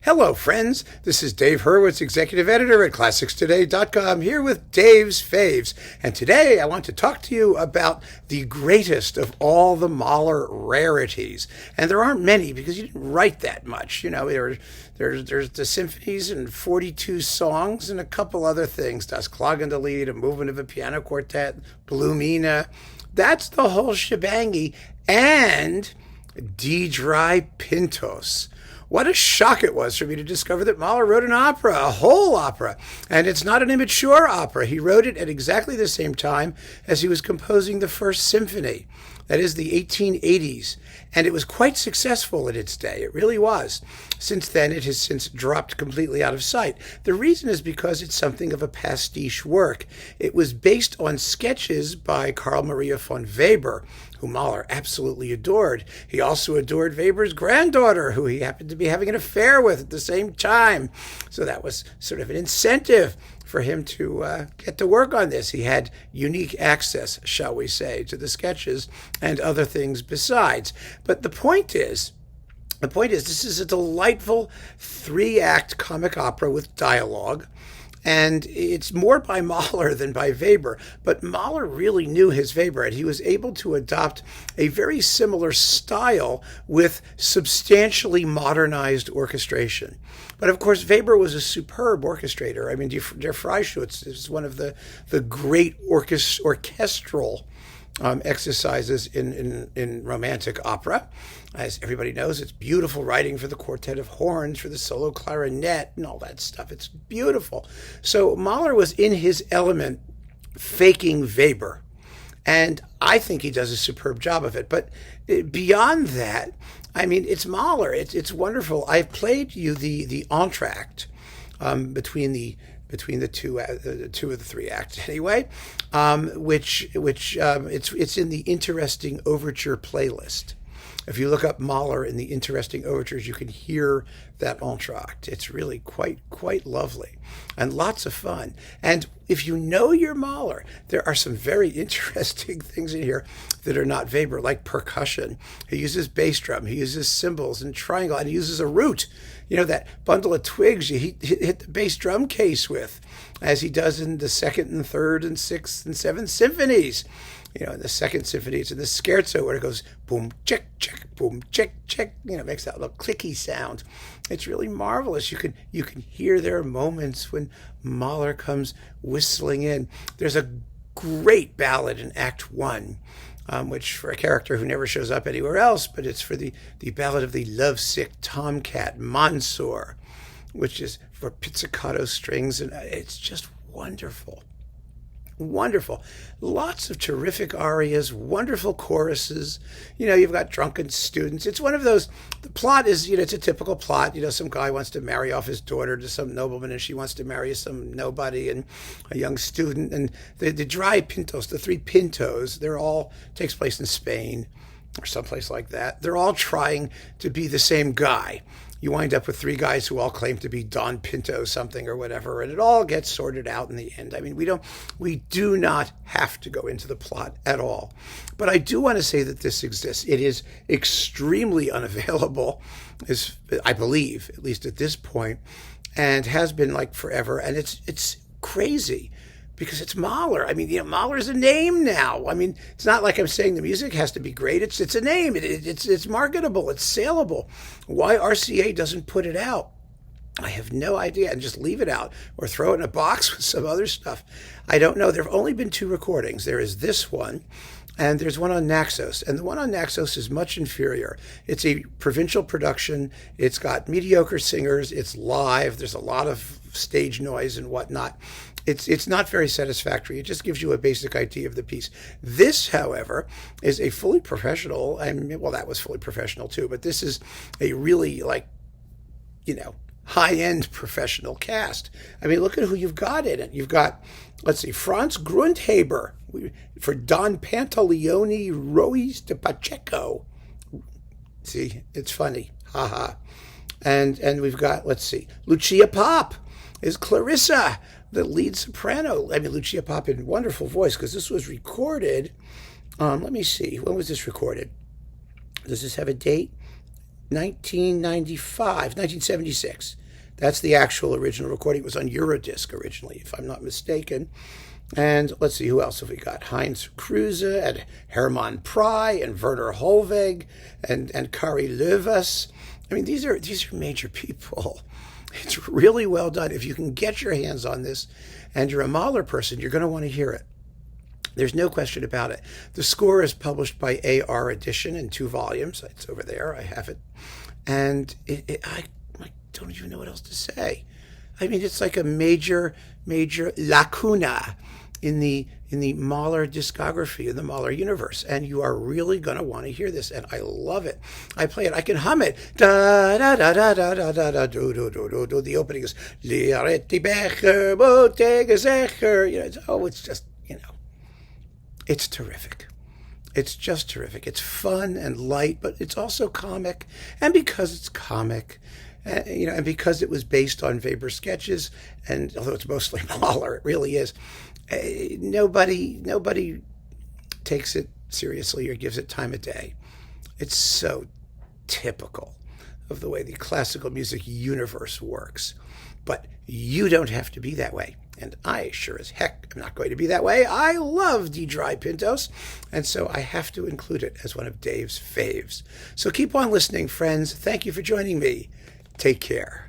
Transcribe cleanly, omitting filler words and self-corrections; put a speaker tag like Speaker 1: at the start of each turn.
Speaker 1: Hello, friends. This is Dave Hurwitz, executive editor at ClassicsToday.com, here with Dave's Faves. And today I want to talk to you about the greatest of all the Mahler rarities. And there aren't many because you didn't write that much. You know, there's the symphonies and 42 songs and a couple other things. Das Klagende Lied, a movement of a piano quartet, Blumina. That's the whole shebangy. And Drei Pintos. What a shock it was for me to discover that Mahler wrote an opera, a whole opera. And it's not an immature opera. He wrote it at exactly the same time as he was composing the first symphony. That is the 1880s. And it was quite successful in its day. It really was. Since then, it has since dropped completely out of sight. The reason is because it's something of a pastiche work. It was based on sketches by Carl Maria von Weber, who Mahler absolutely adored. He also adored Weber's granddaughter, who he happened to be having an affair with at the same time. So that was sort of an incentive for him to get to work on this. He had unique access, shall we say, to the sketches and other things besides. But the point is, this is a delightful 3-act comic opera with dialogue. And it's more by Mahler than by Weber. But Mahler really knew his Weber, and he was able to adopt a very similar style with substantially modernized orchestration. But of course, Weber was a superb orchestrator. I mean, Der Freischütz is one of the great orchestral exercises in romantic opera. As everybody knows, it's beautiful writing for the quartet of horns, for the solo clarinet, and all that stuff. It's beautiful. So Mahler was in his element faking Weber. And I think he does a superb job of it. But beyond that, I mean, it's Mahler. It's wonderful. I've played you the entr'acte between the two of the 3 acts anyway, which it's in the interesting overture playlist. If you look up Mahler in the interesting overtures, you can hear that entr'acte. It's really quite lovely and lots of fun. And if you know your Mahler, there are some very interesting things in here that are not Weber, like percussion. He uses bass drum, he uses cymbals and triangle, and he uses a root. You know, that bundle of twigs you hit the bass drum case with, as he does in the 2nd and 3rd and 6th and 7th symphonies. You know, in the 2nd symphony, it's in the scherzo where it goes boom, check, boom, check. You know, it makes that little clicky sound. It's really marvelous. You can hear there are moments when Mahler comes whistling in. There's a great ballad in Act 1, which for a character who never shows up anywhere else, but it's for the ballad of the lovesick tomcat, Mansur, which is for pizzicato strings, and it's just wonderful. Wonderful. Lots of terrific arias, wonderful choruses. You know, you've got drunken students. It's one of those, the plot is, you know, it's a typical plot. You know, some guy wants to marry off his daughter to some nobleman, and she wants to marry some nobody and a young student. And the Drei Pintos, the 3 Pintos, they're all, takes place in Spain or someplace like that. They're all trying to be the same guy. You wind up with 3 guys who all claim to be Don Pinto something or whatever, and it all gets sorted out in the end. I mean, we do not have to go into the plot at all. But I do want to say that this exists. It is extremely unavailable, I believe, at least at this point, and has been like forever. And it's crazy, because it's Mahler. I mean, you know, Mahler is a name now. I mean, it's not like I'm saying the music has to be great. It's a name. It's marketable. It's saleable. Why RCA doesn't put it out, I have no idea, and just leave it out or throw it in a box with some other stuff. I don't know. There have only been 2 recordings. There is this one, and there's one on Naxos. And the one on Naxos is much inferior. It's a provincial production. It's got mediocre singers. It's live. There's a lot of stage noise and whatnot. It's not very satisfactory. It just gives you a basic idea of the piece. This, however, is a fully professional, and well, that was fully professional too, but this is a really, like, you know, high-end professional cast. I mean, look at who you've got in it. You've got, let's see, Franz Grundheber for Don Pantaleone Ruiz de Pacheco. See, it's funny. Ha. And we've got, let's see, Lucia Popp is Clarissa, the lead soprano. I mean, Lucia Popp in wonderful voice, because this was recorded, let me see, when was this recorded? Does this have a date? 1976. That's the actual original recording. It was on Eurodisc originally, if I'm not mistaken. And let's see, who else have we got? Heinz Kruse and Hermann Pry and Werner Holweg and Kari Löwes. I mean, these are major people. It's really well done. If you can get your hands on this and you're a Mahler person, you're going to want to hear it. There's no question about it. The score is published by AR Edition in 2 volumes. It's over there. I have it. And I don't even know what else to say. I mean, it's like a major lacuna in the Mahler discography, in the Mahler universe, and you are really going to want to hear this, and I love it. I play it. I can hum it. Da da da da da da da da do do do do do. The opening is Liaretti Becher Bottega Zecher. It's just it's terrific. It's just terrific. It's fun and light, but it's also comic, and because it's comic. And because it was based on Weber sketches, and although it's mostly Mahler, it really is. Nobody takes it seriously or gives it time of day. It's so typical of the way the classical music universe works. But you don't have to be that way. And I sure as heck am not going to be that way. I love Drei Pintos, and so I have to include it as one of Dave's faves. So keep on listening, friends. Thank you for joining me. Take care.